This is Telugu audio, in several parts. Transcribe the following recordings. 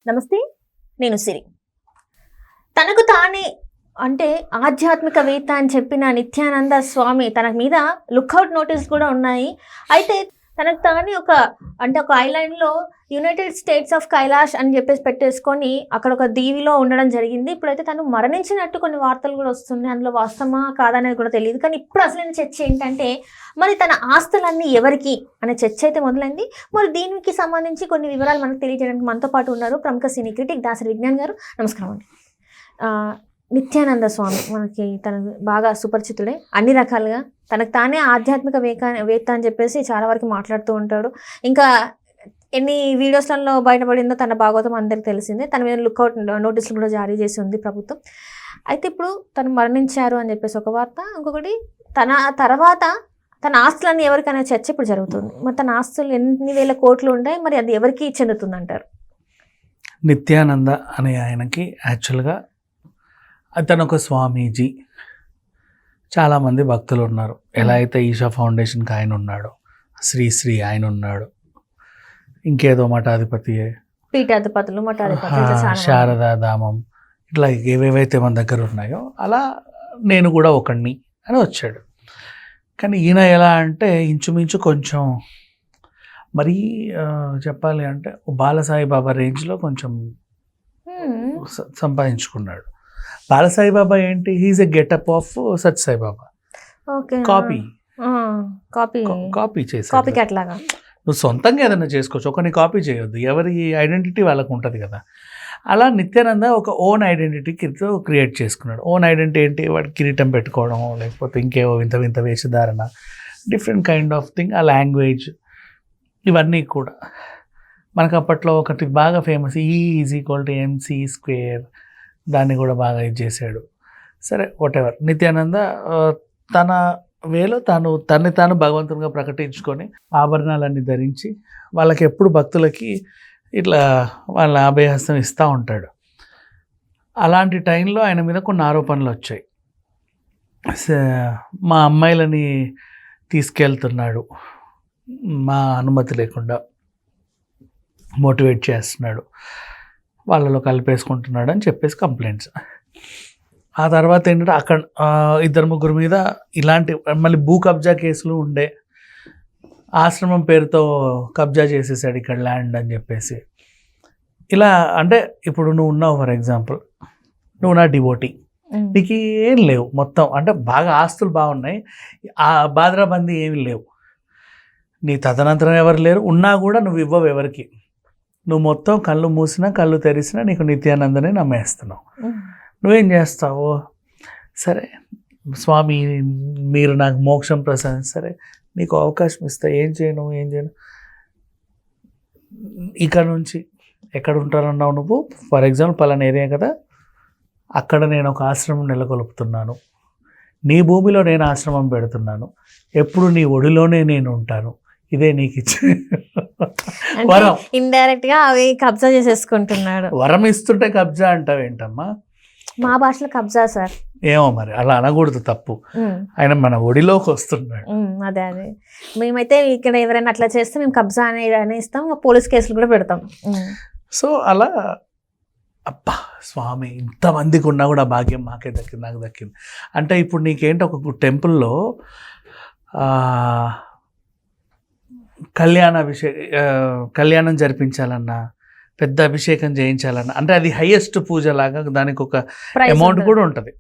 నమస్తే, నేను సిరి. తనకు తానే అంటే ఆధ్యాత్మికవేత్త అని చెప్పిన నిత్యానంద స్వామి తన మీద లుక్అవుట్ నోటీస్ కూడా ఉన్నాయి. అయితే తనకు తానే ఒక ఐలాండ్లో యునైటెడ్ స్టేట్స్ ఆఫ్ కైలాష్ అని చెప్పేసి పెట్టేసుకొని అక్కడ ఒక దీవిలో ఉండడం జరిగింది. ఇప్పుడైతే తను మరణించినట్టు కొన్ని వార్తలు కూడా వస్తున్నాయి. అందులో వాస్తవమా కాదనేది కూడా తెలియదు. కానీ ఇప్పుడు అసలైన చర్చ ఏంటంటే, మరి తన ఆస్తులన్నీ ఎవరికి అనే చర్చ అయితే మొదలైంది. మరి దీనికి సంబంధించి కొన్ని వివరాలు మనకు తెలియజేయడానికి మనతో పాటు ఉన్నారు ప్రముఖ సినీ క్రిటిక్ దాసరి విజ్ఞాన్ గారు. నమస్కారం అండి. నిత్యానంద స్వామి మనకి తన బాగా సుపరిచితుడే అన్ని రకాలుగా. తనకు తానే ఆధ్యాత్మిక వేత్త అని చెప్పేసి చాలా వరకు మాట్లాడుతూ ఉంటాడు. ఇంకా ఎన్ని వీడియోస్లలో బయటపడిందో తన భాగవతం అందరికి తెలిసిందే. తన మీద లుక్అవుట్ నోటీసులు కూడా జారీ చేసి ఉంది ప్రభుత్వం. అయితే ఇప్పుడు తను మరణించారు అని చెప్పేసి ఒక వార్త, ఇంకొకటి తన తర్వాత తన ఆస్తులన్నీ ఎవరికైనా చర్చ ఇప్పుడు జరుగుతుంది. మరి తన ఆస్తులు ఎన్ని వేల కోట్లు ఉంటాయి, మరి అది ఎవరికి చెందుతుంది అంటారు? నిత్యానంద అనే ఆయనకి యాక్చువల్గా అతను ఒక స్వామీజీ, చాలామంది భక్తులు ఉన్నారు. ఎలా అయితే ఈషా ఫౌండేషన్కి ఆయన ఉన్నాడు, శ్రీ ఆయన ఉన్నాడు, ఇంకేదో మఠాధిపతి, పీఠాధిపతులు, మఠాధిపతులు, శారదా ధామం, ఇట్లా ఏవేవైతే మన దగ్గర ఉన్నాయో అలా నేను కూడా ఒకడిని అని వచ్చాడు. కానీ ఈయన ఎలా అంటే ఇంచుమించు కొంచెం మరీ చెప్పాలి అంటే బాలసాయిబాబా రేంజ్లో కొంచెం సంపాదించుకున్నాడు. బాలసాయిబాబా ఏంటి, హీఈస్ ఎ గెటప్ ఆఫ్ సత్ సాయిబాబా. కాపీ చేసి నువ్వు సొంతంగా ఏదైనా చేసుకోవచ్చు, ఒకరిని కాపీ చేయొద్దు. ఎవరి ఐడెంటిటీ వాళ్ళకు ఉంటుంది కదా. అలా నిత్యానంద ఒక ఓన్ ఐడెంటిటీ క్రియేట్ చేసుకున్నాడు. ఓన్ ఐడెంటిటీ ఏంటి, వాడు కిరీటం పెట్టుకోవడం, లేకపోతే ఇంకేవో వింత వింత వేషధారణ, డిఫరెంట్ కైండ్ ఆఫ్ థింగ్, ఆ లాంగ్వేజ్, ఇవన్నీ కూడా మనకు అప్పట్లో ఒకటి బాగా ఫేమస్ E=MC², దాన్ని కూడా బాగా ఇది చేశాడు. సరే, వాటెవర్. నిత్యానంద తన వేలో తన్ని తాను భగవంతునిగా ప్రకటించుకొని ఆభరణాలన్నీ ధరించి వాళ్ళకి ఎప్పుడు భక్తులకి ఇట్లా వాళ్ళ అభయహస్తం ఇస్తూ ఉంటాడు. అలాంటి టైంలో ఆయన మీద కొన్ని ఆరోపణలు వచ్చాయి. మా అమ్మాయిలని తీసుకెళ్తున్నాడు, మా అనుమతి లేకుండా మోటివేట్ చేస్తున్నాడు, వాళ్ళలో కలిపేసుకుంటున్నాడు అని చెప్పేసి కంప్లైంట్స్. ఆ తర్వాత ఏంటంటే అక్కడ 2-3 మీద ఇలాంటి మళ్ళీ భూ కబ్జా కేసులు ఉండే, ఆశ్రమం పేరుతో కబ్జా చేసేసాడు ఇక్కడ ల్యాండ్ అని చెప్పేసి. ఇలా అంటే ఇప్పుడు నువ్వు ఉన్నావు, ఫర్ ఎగ్జాంపుల్ నువ్వు నా డివోటీ, నీకు ఏం లేవు మొత్తం, అంటే బాగా ఆస్తులు బాగున్నాయి, ఆ బాద్రాబందీ ఏమి లేవు, నీ తదనంతరం ఎవరు లేరు, ఉన్నా కూడా నువ్వు ఇవ్వవు ఎవరికి. నువ్వు మొత్తం కళ్ళు మూసినా కళ్ళు తెరిసినా నీకు నిత్యానందని నమ్మేస్తున్నావు. నువ్వేం చేస్తావు? సరే స్వామి, మీరు నాకు మోక్షం ప్రసాదించి, సరే నీకు అవకాశం ఇస్తా, ఏం చేయను. ఇక్కడ నుంచి ఎక్కడ ఉంటారన్నావు నువ్వు? ఫర్ ఎగ్జాంపుల్ పలానా ఏరియా కదా, అక్కడ నేను ఒక ఆశ్రమం నెలకొల్పుతున్నాను, నీ భూమిలో నేను ఆశ్రమం పెడుతున్నాను, ఎప్పుడు నీ ఒడిలోనే నేను ఉంటాను, ఇదే నీకు ఇచ్చే వరం. ఇండైరెక్ట్ గా అవి కబ్జా చేసేసుకుంటున్నాడు. వరం ఇస్తుంటే కబ్జా అంటావేంటమ్మా? మా భాషలో కబ్జా సార్. ఏమో మరి, అలా అనకూడదు, తప్పు. ఆయన మన ఒడిలోకి వస్తున్నాడు. అదే మేమైతే ఇక్కడ ఎవరైనా అట్లా చేస్తే మేము కబ్జా అనేస్తాం, పోలీస్ కేసులు కూడా పెడతాం. సో అలా అబ్బా స్వామి, ఇంతమందికి ఉన్నా కూడా భాగ్యం మాకే దక్కింది, నాకు దక్కింది అంటే. ఇప్పుడు నీకేంటి, ఒక టెంపుల్లో కళ్యాణం జరిపించాలన్నా, పెద్ద అభిషేకం చేయించాలన్నా, అంటే అది హైయెస్ట్ పూజ లాగా, దానికి ఒక అమౌంట్ కూడా ఉంటుంది.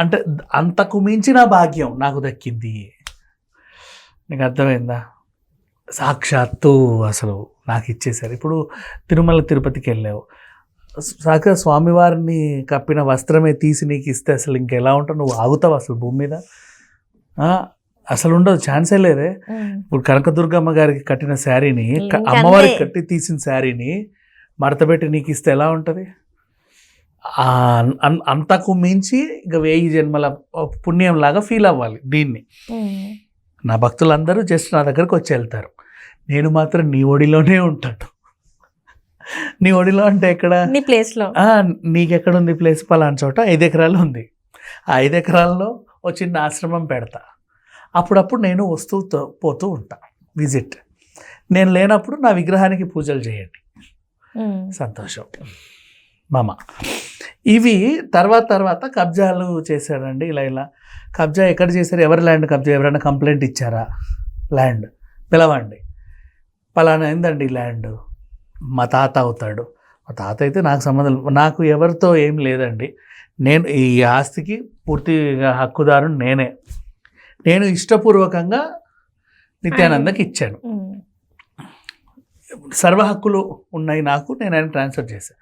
అంటే అంతకు మించిన భాగ్యం నాకు దక్కింది. నీకు అర్థమైందా? సాక్షాత్తు అసలు నాకు ఇచ్చేసారు. ఇప్పుడు తిరుమల తిరుపతికి వెళ్ళావు, సాక్షాత్ స్వామివారిని కప్పిన వస్త్రమే తీసి నీకు ఇస్తే అసలు ఇంకెలా ఉంటావు? నువ్వు ఆగుతావు అసలు భూమి మీద? అసలు ఉండదు, ఛాన్సే లేదే. ఇప్పుడు కనకదుర్గమ్మ గారికి కట్టిన శారీని, అమ్మవారికి కట్టి తీసిన శారీని మడతపెట్టి నీకు ఇస్తే ఎలా ఉంటుంది? అంతకు మించి ఇక 1000 జన్మల పుణ్యం లాగా ఫీల్ అవ్వాలి దీన్ని. నా భక్తులందరూ జస్ట్ నా దగ్గరకు వచ్చి వెళ్తారు, నేను మాత్రం నీ ఒడిలోనే ఉంటాను. నీ ఒడిలో అంటే ఎక్కడ? నీ ప్లేస్లో. నీకెక్కడ ఉంది ప్లేస్? పలానా చోట 5 ఎకరాలు ఉంది. ఆ 5 ఎకరాల్లో ఒక చిన్న ఆశ్రమం పెడతా, అప్పుడప్పుడు నేను వస్తూ పోతూ ఉంటా, విజిట్. నేను లేనప్పుడు నా విగ్రహానికి పూజలు చేయండి, సంతోషం మామ. ఇవి తర్వాత కబ్జాలు చేశారండి. ఇలా కబ్జా ఎక్కడ చేశారు, ఎవరి ల్యాండ్ కబ్జా, ఎవరైనా కంప్లైంట్ ఇచ్చారా, ల్యాండ్ పిలవండి, పలానా అయిందండి ల్యాండ్, మా తాత అవుతాడు. మా తాత అయితే నాకు సంబంధం, నాకు ఎవరితో ఏం లేదండి, నేను ఈ ఆస్తికి పూర్తిగా హక్కుదారుని నేను ఇష్టపూర్వకంగా నిత్యానందకి ఇచ్చాను, సర్వ హక్కులు ఉన్నాయి నాకు, నేను ఆయన ట్రాన్స్ఫర్ చేశాను.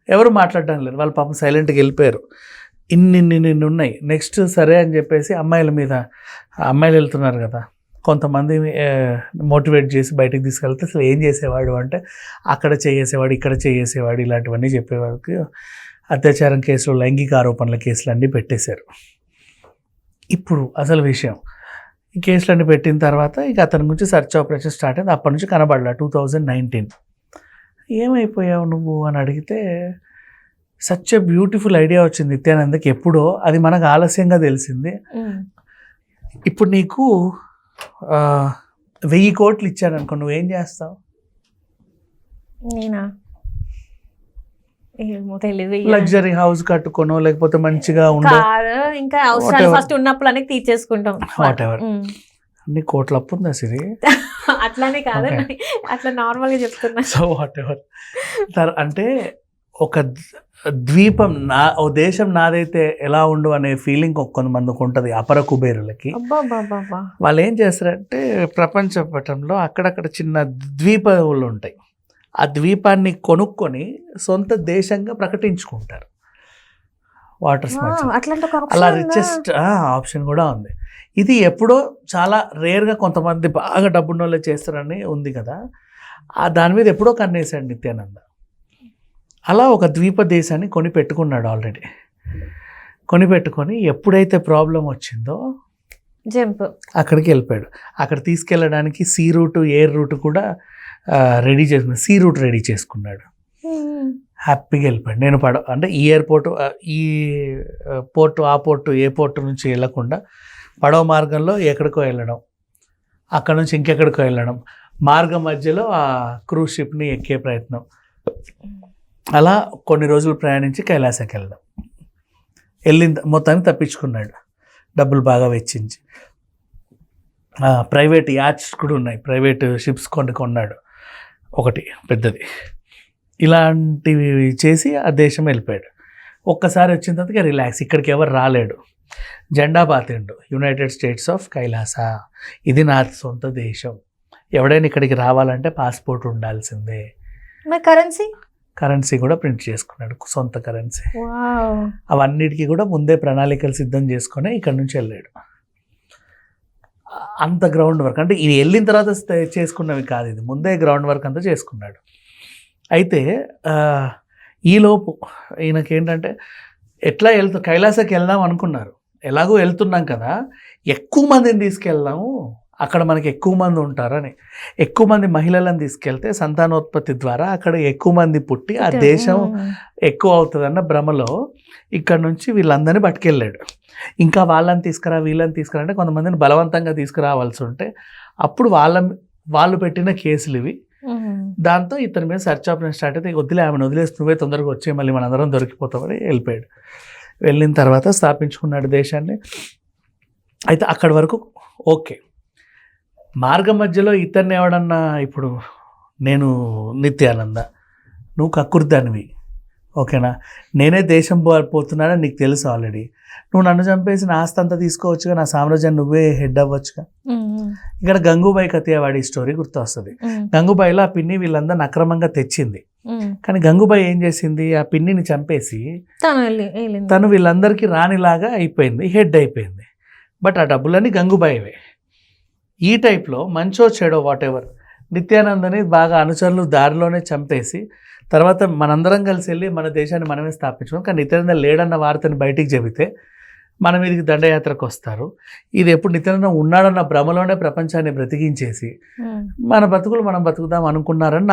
ఎవరు మాట్లాడడం లేదు, వాళ్ళు పాపం సైలెంట్గా వెళ్ళిపోయారు. ఇన్ని ఉన్నాయి. నెక్స్ట్ సరే అని చెప్పేసి అమ్మాయిలు వెళ్తున్నారు కదా, కొంతమంది మోటివేట్ చేసి బయటికి తీసుకెళ్తే అసలు ఏం చేసేవాడు అంటే అక్కడ చేసేవాడు, ఇక్కడ చేసేవాడు, ఇలాంటివన్నీ చెప్పేవారికి అత్యాచారం కేసులు, లైంగిక ఆరోపణల కేసులు అన్నీ పెట్టేశారు. ఇప్పుడు అసలు విషయం, ఈ కేసులన్నీ పెట్టిన తర్వాత ఇక అతని గురించి సెర్చ్ ఆపరేషన్ స్టార్ట్ అయింది. అప్పటి నుంచి కనబడలా. 2019 ఏమైపోయావు నువ్వు అని అడిగితే సచ్ ఎ బ్యూటిఫుల్ ఐడియా వచ్చింది నిత్యానందకి ఎప్పుడో, అది మనకు ఆలస్యంగా తెలిసింది. ఇప్పుడు నీకు 1000 కోట్లు ఇచ్చాను అనుకో, నువ్వేం చేస్తావు? నేనా, తెలియదు. లగ్జరీ హౌస్ కట్టుకోనో లేకపోతే మంచిగా ఉండే, ఇంకా అవసరాలు ఫస్ట్ ఉన్నప్పుడు అన్ని తీర్చేసుకుంటాం. What ever. అన్ని కోట్ల అప్పు ఉందా సిరి? అట్లానే కాదు, అట్లా నార్మల్ గా చెప్తున్నా. So what ever. అంటే ఒక ద్వీపం ఓ దేశం నాదైతే ఎలా ఉండు అనే ఫీలింగ్ కొంతమందికి ఉంటుంది. అపర కుబేరులకి వాళ్ళు ఏం చేస్తారంటే ప్రపంచ పటంలో అక్కడక్కడ చిన్న ద్వీపాలు ఉంటాయి, ఆ ద్వీపాన్ని కొనుక్కొని సొంత దేశంగా ప్రకటించుకుంటారు. వాటర్స్ అలా రిచెస్ట్ ఆప్షన్ కూడా ఉంది. ఇది ఎప్పుడో చాలా రేర్గా కొంతమంది బాగా డబ్బున్న వాళ్ళు చేస్తారని ఉంది కదా, దాని మీద ఎప్పుడో కన్నేశాడు నిత్యానంద. అలా ఒక ద్వీప దేశాన్ని కొని పెట్టుకున్నాడు ఆల్రెడీ. కొని పెట్టుకొని ఎప్పుడైతే ప్రాబ్లం వచ్చిందో అక్కడికి వెళ్ళిపోయాడు. అక్కడ తీసుకెళ్ళడానికి సీ రూట్, ఎయిర్ రూట్ కూడా రెడీ చేసుకున్నాడు. సీ రూట్ రెడీ చేసుకున్నాడు, హ్యాపీగా వెళ్ళిపోయాడు. నేను అంటే ఈ ఎయిర్పోర్టు, ఈ పోర్టు, ఆ పోర్టు, ఏ పోర్టు నుంచి వెళ్ళకుండా పడవ మార్గంలో ఎక్కడికో వెళ్ళడం, అక్కడ నుంచి ఇంకెక్కడికో వెళ్ళడం, మార్గం మధ్యలో ఆ క్రూజ్ షిప్ని ఎక్కే ప్రయత్నం, అలా కొన్ని రోజులు ప్రయాణించి కైలాసకి వెళ్ళడం. మొత్తాన్ని తప్పించుకున్నాడు, డబ్బులు బాగా వెచ్చించి. ప్రైవేట్ యాచ్స్ కూడా ఉన్నాయి, ప్రైవేట్ షిప్స్ కొన్నాడు ఒకటి పెద్దది. ఇలాంటివి చేసి ఆ దేశం వెళ్ళిపోయాడు. ఒక్కసారి వచ్చిన తర్వాత రిలాక్స్, ఇక్కడికి ఎవరు రాలేడు, జెండా పాతిండు, యునైటెడ్ స్టేట్స్ ఆఫ్ కైలాస, ఇది నా సొంత దేశం, ఎవడైనా ఇక్కడికి రావాలంటే పాస్పోర్ట్ ఉండాల్సిందే. కరెన్సీ కూడా ప్రింట్ చేసుకున్నాడు, సొంత కరెన్సీ. అవన్నిటికీ కూడా ముందే ప్రణాళికలు సిద్ధం చేసుకొని ఇక్కడి నుంచి వెళ్ళాడు. అంత గ్రౌండ్ వర్క్, అంటే ఇది వెళ్ళిన తర్వాత చేసుకున్నవి కాదు, ఇది ముందే గ్రౌండ్ వర్క్ అంతా చేసుకున్నాడు. అయితే ఈలోపు ఈయనకేంటంటే ఎట్లా కైలాసకి వెళ్దాం అనుకున్నారు, ఎలాగో వెళ్తున్నాం కదా, ఎక్కువ మందిని తీసుకెళ్దాము, అక్కడ మనకి ఎక్కువ మంది ఉంటారని. ఎక్కువ మంది మహిళలను తీసుకెళ్తే సంతానోత్పత్తి ద్వారా అక్కడ ఎక్కువ మంది పుట్టి ఆ దేశం ఎక్కువ అవుతుందన్న భ్రమలో ఇక్కడ నుంచి వీళ్ళందరినీ పట్టుకెళ్ళాడు. ఇంకా వీళ్ళని తీసుకురా అంటే కొంతమందిని బలవంతంగా తీసుకురావాల్సి ఉంటే అప్పుడు వాళ్ళు పెట్టిన కేసులు ఇవి. దాంతో ఇతని మీద సెర్చ్ ఆపరేషన్ స్టార్ట్ అయితే వదిలే, ఆమెను వదిలేసి నువ్వే తొందరగా వచ్చే, మళ్ళీ మనందరం దొరికిపోతామని వెళ్ళిపోయాడు. వెళ్ళిన తర్వాత స్థాపించుకున్నాడు దేశాన్ని. అయితే అక్కడి వరకు ఓకే. మార్గం మధ్యలో ఇతన్ని ఎవడన్నా, ఇప్పుడు నేను నిత్యానంద, నువ్వు కక్కుర్దానివి, ఓకేనా, నేనే దేశం పోతున్నానని నీకు తెలుసు ఆల్రెడీ, నువ్వు నన్ను చంపేసి నా ఆస్తి అంతా తీసుకోవచ్చుగా, నా సామ్రాజ్యాన్ని నువ్వే హెడ్ అవ్వచ్చుగా. ఇక్కడ గంగూబాయి కతియావాడి స్టోరీ గుర్తొస్తుంది. గంగూబాయిలో ఆ పిన్ని వీళ్ళందరిని అక్రమంగా తెచ్చింది, కానీ గంగూబాయి ఏం చేసింది, ఆ పిన్నిని చంపేసి తను వీళ్ళందరికీ రాణిలాగా అయిపోయింది, హెడ్ అయిపోయింది. బట్ ఆ డబ్బులన్నీ గంగూబాయివే. ఈ టైప్లో మంచో చెడో వాట్ ఎవర్ నిత్యానందని బాగా అనుచరులు దారిలోనే చంపేసి తర్వాత మనందరం కలిసి వెళ్ళి మన దేశాన్ని మనమే స్థాపించుకోం. కానీ నిత్యానంద లేడన్న వార్తని బయటికి చెబితే మన మీదకి దండయాత్రకు వస్తారు. ఇది ఎప్పుడు నిత్యానంద ఉన్నాడన్న భ్రమలోనే ప్రపంచాన్ని బ్రతికించేసి మన బతుకులు మనం బతుకుదాం అనుకున్నారని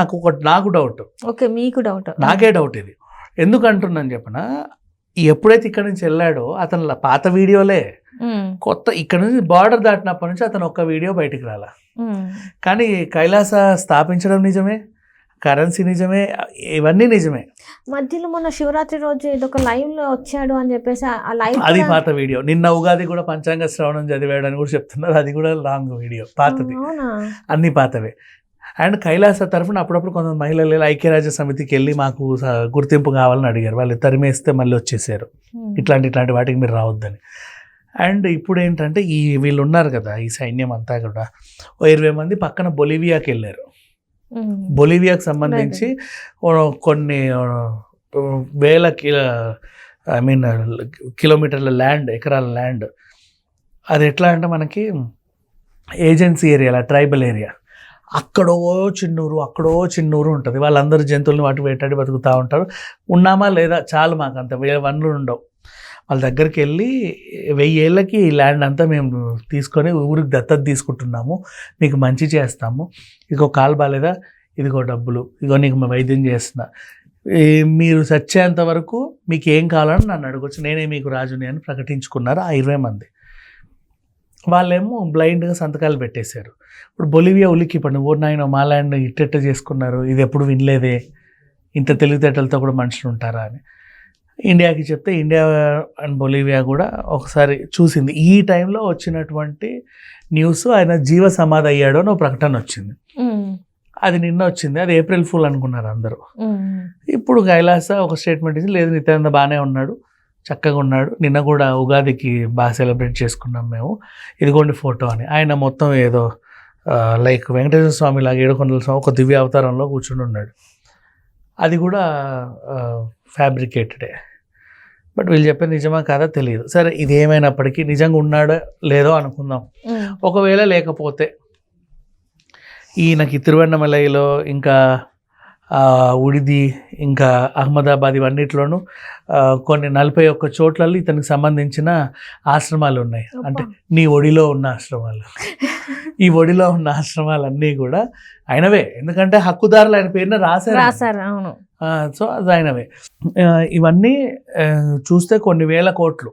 నాకు డౌట్. ఓకే, మీకు డౌట్? నాకే డౌట్ ఇది. ఎందుకు అంటున్నాను చెప్పిన, ఎప్పుడైతే ఇక్కడ నుంచి వెళ్ళాడో అతను పాత వీడియోలే, కొత్త ఇక్కడ నుంచి బార్డర్ దాటినప్పటి నుంచి అతను ఒక్క వీడియో బయటికి రాలా. కానీ కైలాస స్థాపించడం నిజమే, కరెన్సీ నిజమే, ఇవన్నీ నిజమే. మధ్యలో మొన్న శివరాత్రి రోజు ఏదో ఒక లైవ్ లో వచ్చాడు అని చెప్పేసి ఆ లైవ్ అది పాత వీడియో. నిన్న ఉగాది కూడా పంచాంగ శ్రవణం చదివాడు అని కూడా చెప్తున్నారు. అది కూడా రాంగ్ వీడియో, పాతది. అవునా? అన్ని పాతవే. అండ్ కైలాస తరఫున అప్పుడప్పుడు కొంత మహిళలు ఐక్యరాజ్య సమితికి వెళ్ళి మాకు గుర్తింపు కావాలని అడిగారు. వాళ్ళు తరిమేస్తే మళ్ళీ వచ్చేసారు, ఇట్లాంటి వాటికి మీరు రావద్దని. అండ్ ఇప్పుడు ఏంటంటే వీళ్ళు ఉన్నారు కదా, ఈ సైన్యం అంతా కూడా 20 మంది పక్కన బొలివియాకి వెళ్ళారు. బొలివియాకి సంబంధించి కొన్ని వేల కిలోమీటర్ల ల్యాండ్, ఎకరాల ల్యాండ్. అది ఎట్లా అంటే మనకి ఏజెన్సీ ఏరియా, ట్రైబల్ ఏరియా. అక్కడో చిన్నూరు ఉంటుంది. వాళ్ళందరూ జంతువులను వాటి వేటాడి బతుకుతూ ఉంటారు. ఉన్నామా లేదా చాలు, మాకు అంత వనరులు ఉండవు. వాళ్ళ దగ్గరికి వెళ్ళి 1000 ఏళ్ళకి ఈ ల్యాండ్ అంతా మేము తీసుకొని ఊరికి దత్తత తీసుకుంటున్నాము, మీకు మంచి చేస్తాము, ఇదిగో కాలు బాలేదా, ఇదిగో డబ్బులు, ఇదిగో నీకు వైద్యం చేస్తున్నా, మీరు చచ్చేంత వరకు మీకు ఏం కావాలని నన్ను అడగొచ్చు, నేనే మీకు రాజుని అని ప్రకటించుకున్నారు ఆ 20 మంది. వాళ్ళేమో బ్లైండ్గా సంతకాలు పెట్టేశారు. ఇప్పుడు బొలివియా ఉలికి పడి, ఓ నాయన మా ల్యాండ్ ఇట్టెట్ట చేసుకున్నారు, ఇది ఎప్పుడు వినలేదే, ఇంత తెలివితేటలతో కూడా మనుషులు ఉంటారా అని ఇండియాకి చెప్తే, ఇండియా అండ్ బొలివియా కూడా ఒకసారి చూసింది. ఈ టైంలో వచ్చినటువంటి న్యూస్, ఆయన జీవ సమాధి అయ్యాడు అని ఒక ప్రకటన వచ్చింది. అది నిన్న వచ్చింది. అది ఏప్రిల్ ఫుల్ అనుకున్నారు అందరూ. ఇప్పుడు కైలాస ఒక స్టేట్మెంట్ ఇచ్చి, లేదు నిత్యానంద బాగానే ఉన్నాడు, చక్కగా ఉన్నాడు, నిన్న కూడా ఉగాదికి బాగా సెలబ్రేట్ చేసుకున్నాం మేము, ఇదిగోండి ఫోటో అని. ఆయన మొత్తం ఏదో లైక్ వెంకటేశ్వర స్వామి లాగా 7 స్వామి ఒక దివ్య అవతారంలో కూర్చుని ఉన్నాడు. అది కూడా ఫ్యాబ్రికేటెడే. బట్ వీళ్ళు చెప్పేది నిజమా కాదా తెలియదు. సరే, ఇది ఏమైనప్పటికీ నిజంగా ఉన్నాడో లేదో అనుకుందాం. ఒకవేళ లేకపోతే ఈయనకి తిరువన్నమలైలో, ఇంకా ఉడిది, ఇంకా అహ్మదాబాద్, ఇవన్నిట్లోనూ కొన్ని 41 చోట్లలో ఇతనికి సంబంధించిన ఆశ్రమాలు ఉన్నాయి. అంటే నీ ఒడిలో ఉన్న ఆశ్రమాలు. ఈ ఒడిలో ఉన్న ఆశ్రమాలన్నీ కూడా ఆయనవే, ఎందుకంటే హక్కుదారులు ఆయన పేరున రాశారు. అవును. సో అది ఆయనవే. ఇవన్నీ చూస్తే కొన్ని వేల కోట్లు.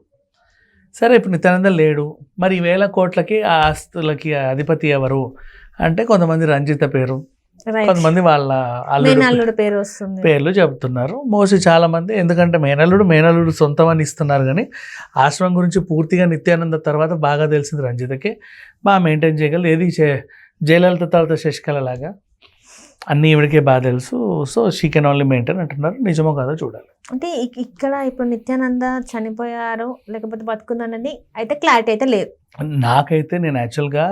సరే, ఇప్పుడు నిత్యానంద లేడు, మరి ఈ 1000 కోట్లకి ఆ ఆస్తులకి అధిపతి ఎవరు అంటే, కొంతమంది రంజిత పేరు, కొంతమంది వాళ్ళ అల్లుడు పేరు వస్తుంది, పేర్లు చెబుతున్నారు. మోస్ట్లీ చాలా మంది, ఎందుకంటే మేనల్లుడు సొంతం అని ఇస్తున్నారు. కానీ ఆశ్రమం గురించి పూర్తిగా నిత్యానంద తర్వాత బాగా తెలిసింది రంజితకే, బాగా మెయింటైన్ చేయగలదు. ఏది జయలలిత తర్వాత శశికళ లాగా అన్నీ ఈవిడికే బాగా తెలుసు. So she can only maintain అంటున్నారు. నిజమో కాదో చూడాలి. అంటే ఇక్కడ ఇప్పుడు నిత్యానంద చనిపోయారు లేకపోతే బతుకుందన్నది అయితే క్లారిటీ అయితే లేదు నాకైతే. నేను యాక్చువల్గా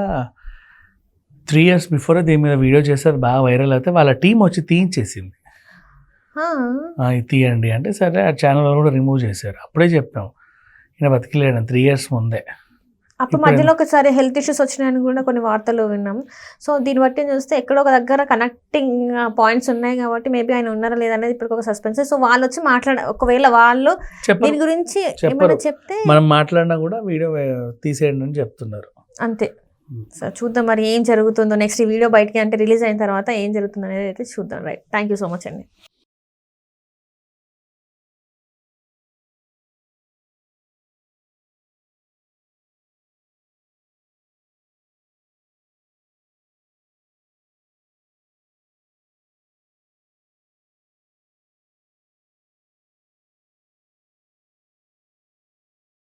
3 years బిఫోర్ దీని మీద వీడియో చేశారు, బాగా వైరల్ అయితే వాళ్ళ టీం వచ్చి తీయించేసింది. ఇది తీయండి అంటే, సరే ఆ ఛానల్ కూడా రిమూవ్ చేశారు. అప్పుడే చెప్పాం ఈయన బతికిలేడు 3 years ముందే. అప్పుడు మధ్యలో ఒకసారి హెల్త్ ఇష్యూస్ వచ్చినాయని కూడా కొన్ని వార్తలు విన్నాం. సో దీన్ని బట్టి చూస్తే ఎక్కడో ఒక దగ్గర కనెక్టింగ్ పాయింట్స్ ఉన్నాయి కాబట్టి మేబీ ఆయన ఉన్నారా లేదనేది ఇప్పుడు ఒక సస్పెన్స్. సో వాళ్ళు వచ్చి ఒకవేళ వాళ్ళు దీని గురించి ఏమైనా చెప్తే, మనం మాట్లాడినా కూడా వీడియో తీసేయండి అని చెప్తున్నారు అంతే. సో చూద్దాం మరి ఏం జరుగుతుందో నెక్స్ట్ ఈ వీడియో బయటికి అంటే రిలీజ్ అయిన తర్వాత ఏం జరుగుతుందో అనేది అయితే చూద్దాం. Right, thank you so much అండి.